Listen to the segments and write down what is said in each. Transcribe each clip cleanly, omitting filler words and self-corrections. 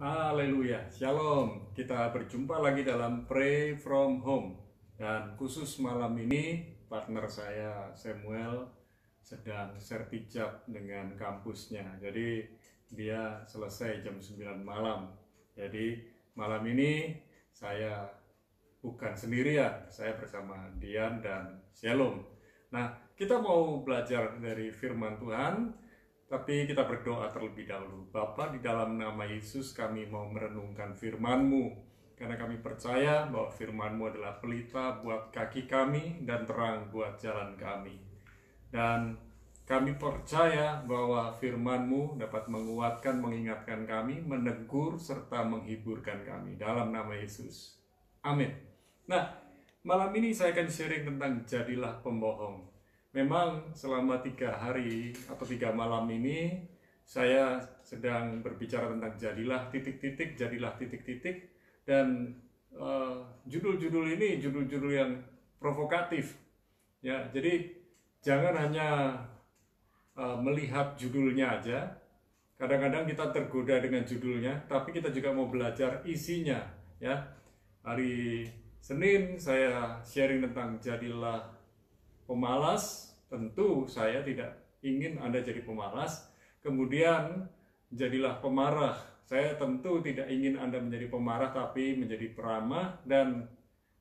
Haleluya, Shalom. Kita berjumpa lagi dalam Pray From Home. Dan khusus malam ini, partner saya Samuel sedang sertijab dengan kampusnya. Jadi dia selesai jam 9 malam. Jadi malam ini saya bukan sendirian, saya bersama Dian dan Shalom. Nah, kita mau belajar dari firman Tuhan. Tapi kita berdoa terlebih dahulu. Bapa, di dalam nama Yesus kami mau merenungkan firman-Mu. Karena kami percaya bahwa firman-Mu adalah pelita buat kaki kami dan terang buat jalan kami. Dan kami percaya bahwa firman-Mu dapat menguatkan, mengingatkan kami, menegur, serta menghiburkan kami. Dalam nama Yesus. Amin. Nah, malam ini saya akan sharing tentang jadilah pembohong. Memang selama 3 hari atau 3 malam ini saya sedang berbicara tentang jadilah titik-titik, jadilah titik-titik, dan judul-judul ini judul-judul yang provokatif. Ya, jadi jangan hanya melihat judulnya aja. Kadang-kadang kita tergoda dengan judulnya, tapi kita juga mau belajar isinya. Ya, hari Senin saya sharing tentang jadilah pemalas. Tentu saya tidak ingin Anda jadi pemalas. Kemudian jadilah pemarah. Saya tentu tidak ingin Anda menjadi pemarah, tapi menjadi peramah. Dan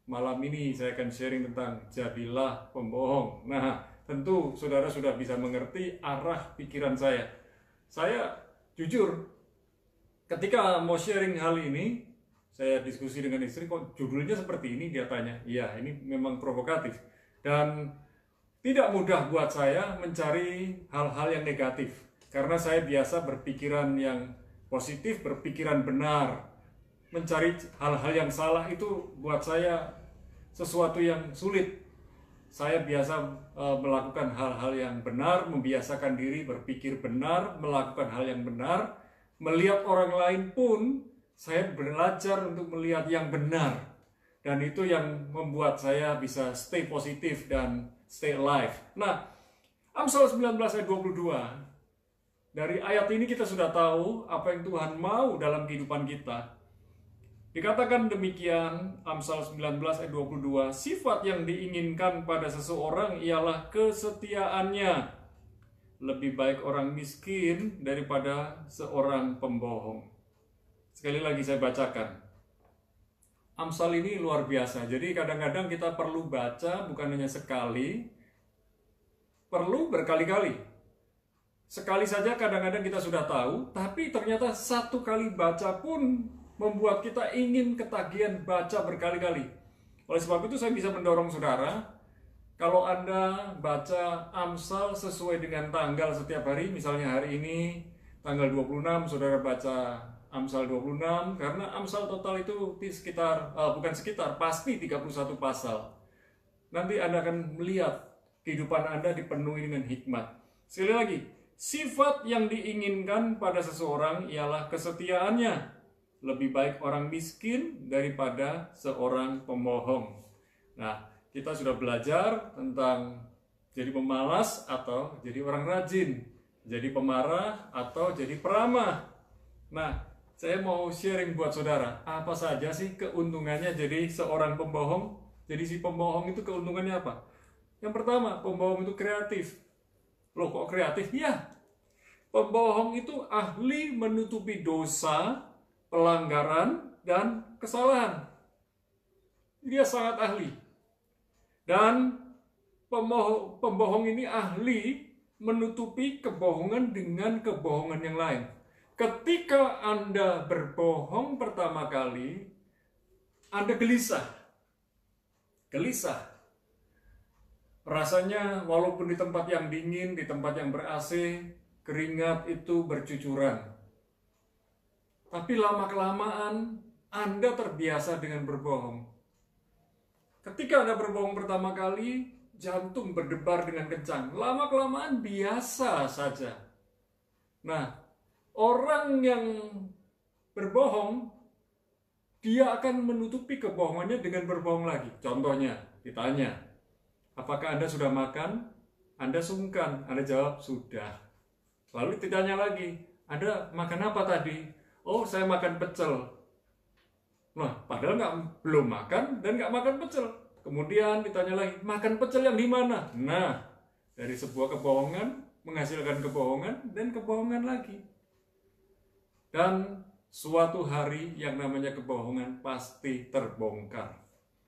malam ini saya akan sharing tentang jadilah pembohong. Nah, tentu saudara sudah bisa mengerti arah pikiran saya. Saya jujur, ketika mau sharing hal ini, saya diskusi dengan istri, kok judulnya seperti ini? Dia tanya. Iya, ini memang provokatif. Dan tidak mudah buat saya mencari hal-hal yang negatif. Karena saya biasa berpikiran yang positif, berpikiran benar. Mencari hal-hal yang salah itu buat saya sesuatu yang sulit. Saya biasa melakukan hal-hal yang benar, membiasakan diri berpikir benar, melakukan hal yang benar. Melihat orang lain pun, saya belajar untuk melihat yang benar. Dan itu yang membuat saya bisa stay positif dan stay alive. Nah, Amsal 19 ayat 22. Dari ayat ini kita sudah tahu apa yang Tuhan mau dalam kehidupan kita. Dikatakan demikian, Amsal 19 ayat 22, sifat yang diinginkan pada seseorang ialah kesetiaannya. Lebih baik orang miskin daripada seorang pembohong. Sekali lagi saya bacakan. Amsal ini luar biasa. Jadi kadang-kadang kita perlu baca bukan hanya sekali, perlu berkali-kali. Sekali saja kadang-kadang kita sudah tahu, tapi ternyata satu kali baca pun membuat kita ingin ketagihan baca berkali-kali. Oleh sebab itu saya bisa mendorong saudara, kalau Anda baca Amsal sesuai dengan tanggal setiap hari, misalnya hari ini tanggal 26 saudara baca Amsal 26, karena Amsal total itu pasti 31 pasal. Nanti Anda akan melihat kehidupan Anda dipenuhi dengan hikmat. Sekali lagi, sifat yang diinginkan pada seseorang ialah kesetiaannya. Lebih baik orang miskin daripada seorang pembohong. Nah, kita sudah belajar tentang jadi pemalas atau jadi orang rajin, jadi pemarah atau jadi peramah. Nah, saya mau sharing buat saudara, apa saja sih keuntungannya jadi seorang pembohong? Jadi si pembohong itu keuntungannya apa? Yang pertama, pembohong itu kreatif. Loh, kok kreatif? Ya, pembohong itu ahli menutupi dosa, pelanggaran, dan kesalahan. Dia sangat ahli. Dan pembohong ini ahli menutupi kebohongan dengan kebohongan yang lain. Ketika Anda berbohong pertama kali, Anda gelisah. Gelisah. Rasanya walaupun di tempat yang dingin, di tempat yang ber-AC, keringat itu bercucuran. Tapi lama-kelamaan Anda terbiasa dengan berbohong. Ketika Anda berbohong pertama kali, jantung berdebar dengan kencang. Lama-kelamaan biasa saja. Nah, orang yang berbohong, dia akan menutupi kebohongannya dengan berbohong lagi. Contohnya, ditanya, apakah Anda sudah makan? Anda sungkan. Anda jawab, sudah. Lalu ditanya lagi, Anda makan apa tadi? Oh, saya makan pecel. Nah, padahal belum makan dan nggak makan pecel. Kemudian ditanya lagi, makan pecel yang di mana? Nah, dari sebuah kebohongan menghasilkan kebohongan dan kebohongan lagi. Dan suatu hari yang namanya kebohongan pasti terbongkar.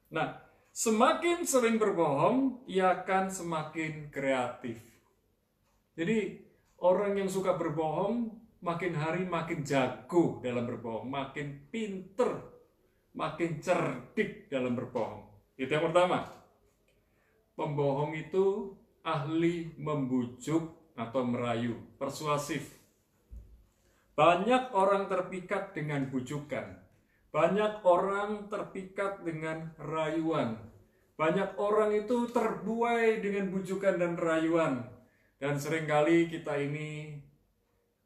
Nah, semakin sering berbohong, ia akan semakin kreatif. Jadi, orang yang suka berbohong, makin hari makin jago dalam berbohong, makin pinter, makin cerdik dalam berbohong. Itu yang pertama. Pembohong itu ahli membujuk atau merayu, persuasif. Banyak orang terpikat dengan bujukan. Banyak orang terpikat dengan rayuan. Banyak orang itu terbuai dengan bujukan dan rayuan. Dan seringkali kita ini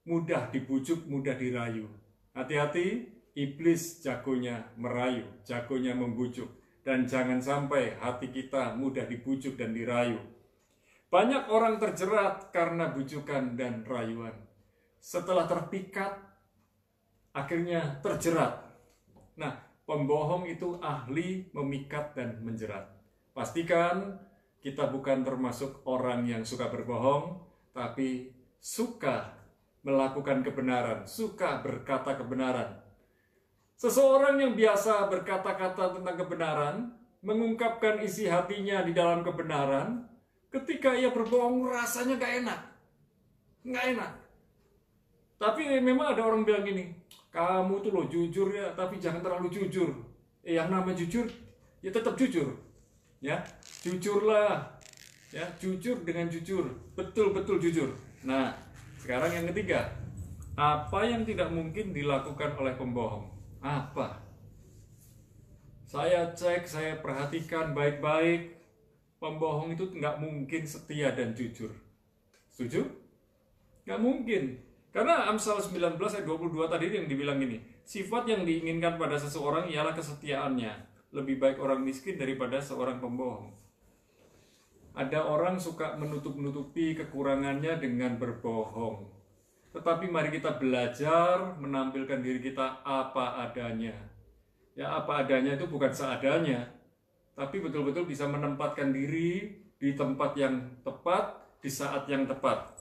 mudah dibujuk, mudah dirayu. Hati-hati, iblis jagonya merayu, jagonya membujuk. Dan jangan sampai hati kita mudah dibujuk dan dirayu. Banyak orang terjerat karena bujukan dan rayuan. Setelah terpikat, akhirnya terjerat. Nah, pembohong itu ahli memikat dan menjerat. Pastikan kita bukan termasuk orang yang suka berbohong, tapi suka melakukan kebenaran, suka berkata kebenaran. Seseorang yang biasa berkata-kata tentang kebenaran, mengungkapkan isi hatinya di dalam kebenaran, ketika ia berbohong rasanya gak enak. Gak enak. Tapi memang ada orang bilang gini, kamu tuh loh jujur ya, tapi jangan terlalu jujur. Yang namanya jujur, ya tetap jujur. Ya, jujurlah. Ya, jujur dengan jujur. Betul-betul jujur. Nah, sekarang yang ketiga. Apa yang tidak mungkin dilakukan oleh pembohong? Apa? Saya cek, saya perhatikan baik-baik. Pembohong itu nggak mungkin setia dan jujur. Setuju? Nggak mungkin. Karena Amsal 19 ayat 22 tadi yang dibilang gini, sifat yang diinginkan pada seseorang ialah kesetiaannya. Lebih baik orang miskin daripada seorang pembohong. Ada orang suka menutup-nutupi kekurangannya dengan berbohong. Tetapi mari kita belajar menampilkan diri kita apa adanya. Ya, apa adanya itu bukan seadanya, tapi betul-betul bisa menempatkan diri di tempat yang tepat, di saat yang tepat.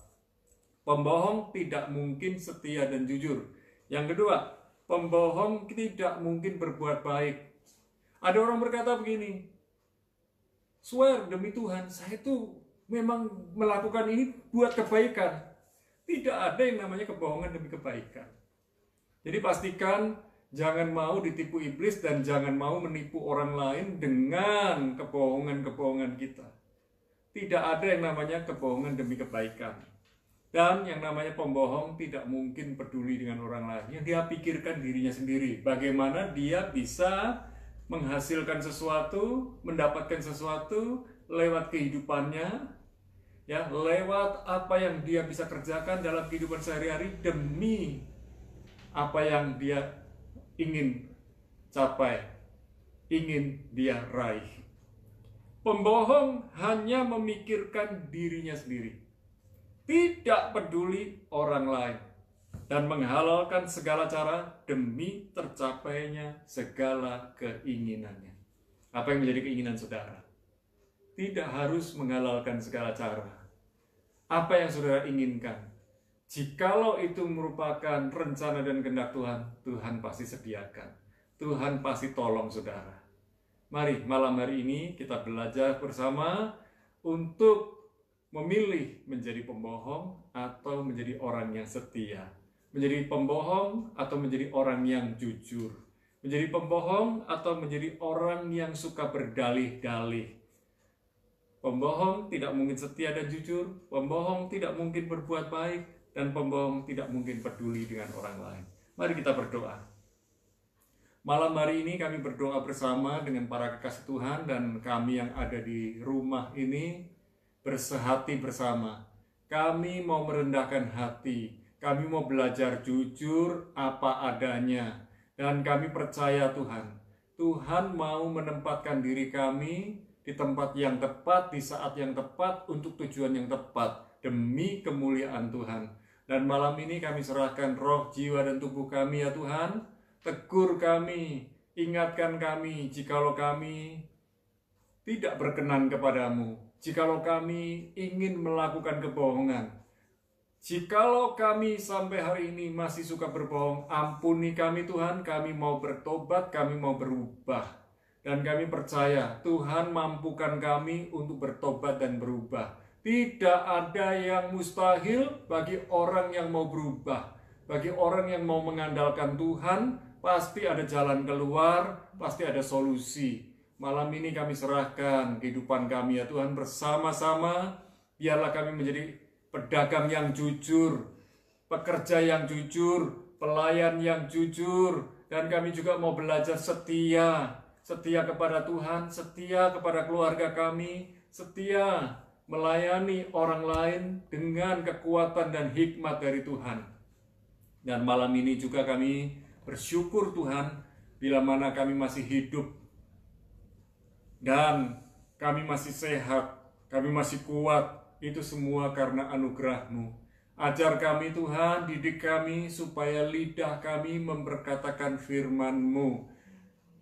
Pembohong tidak mungkin setia dan jujur. Yang kedua, pembohong tidak mungkin berbuat baik. Ada orang berkata begini, swear demi Tuhan, saya itu memang melakukan ini buat kebaikan. Tidak ada yang namanya kebohongan demi kebaikan. Jadi pastikan jangan mau ditipu iblis dan jangan mau menipu orang lain dengan kebohongan-kebohongan kita. Tidak ada yang namanya kebohongan demi kebaikan. Dan yang namanya pembohong tidak mungkin peduli dengan orang lain. Yang dia pikirkan dirinya sendiri. Bagaimana dia bisa menghasilkan sesuatu, mendapatkan sesuatu lewat kehidupannya, ya, lewat apa yang dia bisa kerjakan dalam kehidupan sehari-hari demi apa yang dia ingin capai, ingin dia raih. Pembohong hanya memikirkan dirinya sendiri, tidak peduli orang lain, dan menghalalkan segala cara demi tercapainya segala keinginannya. Apa yang menjadi keinginan saudara? Tidak harus menghalalkan segala cara. Apa yang saudara inginkan? Jikalau itu merupakan rencana dan kehendak Tuhan, Tuhan pasti sediakan. Tuhan pasti tolong saudara. Mari malam hari ini kita belajar bersama untuk memilih menjadi pembohong atau menjadi orang yang setia. Menjadi pembohong atau menjadi orang yang jujur. Menjadi pembohong atau menjadi orang yang suka berdalih-dalih. Pembohong tidak mungkin setia dan jujur, pembohong tidak mungkin berbuat baik, dan pembohong tidak mungkin peduli dengan orang lain. Mari kita berdoa. Malam hari ini kami berdoa bersama dengan para kekasih Tuhan dan kami yang ada di rumah ini bersehati bersama. Kami mau merendahkan hati, kami mau belajar jujur apa adanya, dan kami percaya Tuhan mau menempatkan diri kami di tempat yang tepat, di saat yang tepat, untuk tujuan yang tepat, demi kemuliaan Tuhan. Dan malam ini kami serahkan roh, jiwa, dan tubuh kami ya Tuhan. Tegur kami, ingatkan kami jikalau kami tidak berkenan kepadamu, jikalau kami ingin melakukan kebohongan, jikalau kami sampai hari ini masih suka berbohong, ampuni kami Tuhan. Kami mau bertobat, kami mau berubah. Dan kami percaya Tuhan mampukan kami untuk bertobat dan berubah. Tidak ada yang mustahil bagi orang yang mau berubah. Bagi orang yang mau mengandalkan Tuhan, pasti ada jalan keluar, pasti ada solusi. Malam ini kami serahkan kehidupan kami ya Tuhan bersama-sama. Biarlah kami menjadi pedagang yang jujur, pekerja yang jujur, pelayan yang jujur. Dan kami juga mau belajar setia kepada Tuhan, setia kepada keluarga kami, setia melayani orang lain dengan kekuatan dan hikmat dari Tuhan. Dan malam ini juga kami bersyukur Tuhan, bila mana kami masih hidup dan kami masih sehat, kami masih kuat, itu semua karena anugerah-Mu. Ajar kami Tuhan, didik kami supaya lidah kami memberkatakan firman-Mu.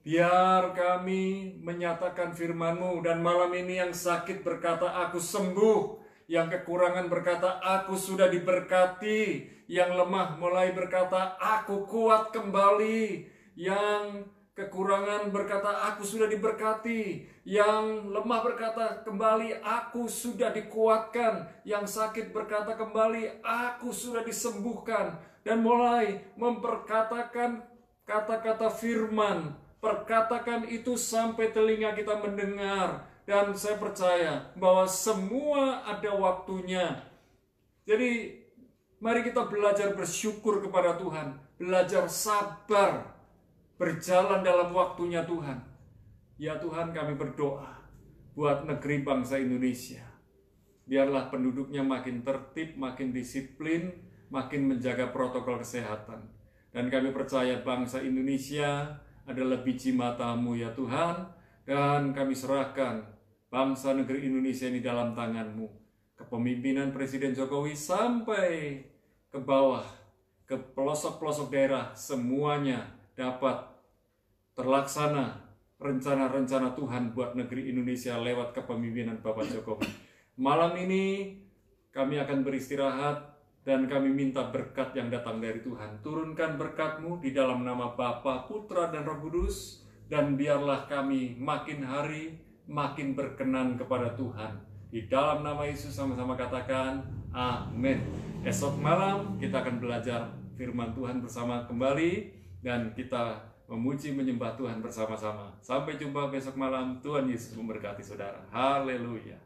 Biar kami menyatakan firman-Mu. Dan malam ini yang sakit berkata, aku sembuh. Yang kekurangan berkata, aku sudah diberkati. Yang lemah mulai berkata, aku kuat kembali. Yang kekurangan berkata, aku sudah diberkati. Yang lemah berkata kembali, aku sudah dikuatkan. Yang sakit berkata kembali, aku sudah disembuhkan. Dan mulai memperkatakan kata-kata firman. Perkatakan itu sampai telinga kita mendengar. Dan saya percaya bahwa semua ada waktunya. Jadi mari kita belajar bersyukur kepada Tuhan. Belajar sabar. Berjalan dalam waktunya Tuhan. Ya Tuhan, kami berdoa buat negeri bangsa Indonesia. Biarlah penduduknya makin tertib, makin disiplin, makin menjaga protokol kesehatan. Dan kami percaya bangsa Indonesia adalah biji mata-Mu ya Tuhan. Dan kami serahkan bangsa negeri Indonesia ini dalam tangan-Mu. Kepemimpinan Presiden Jokowi sampai ke bawah, ke pelosok-pelosok daerah, semuanya dapat terlaksana rencana-rencana Tuhan buat negeri Indonesia lewat kepemimpinan Bapak Jokowi. Malam ini kami akan beristirahat dan kami minta berkat yang datang dari Tuhan. Turunkan berkat-Mu di dalam nama Bapa, Putra, dan Roh Kudus. Dan biarlah kami makin hari makin berkenan kepada Tuhan. Di dalam nama Yesus sama-sama katakan, amin. Esok malam kita akan belajar firman Tuhan bersama kembali. Dan kita memuji menyembah Tuhan bersama-sama. Sampai jumpa besok malam. Tuhan Yesus memberkati saudara. Haleluya.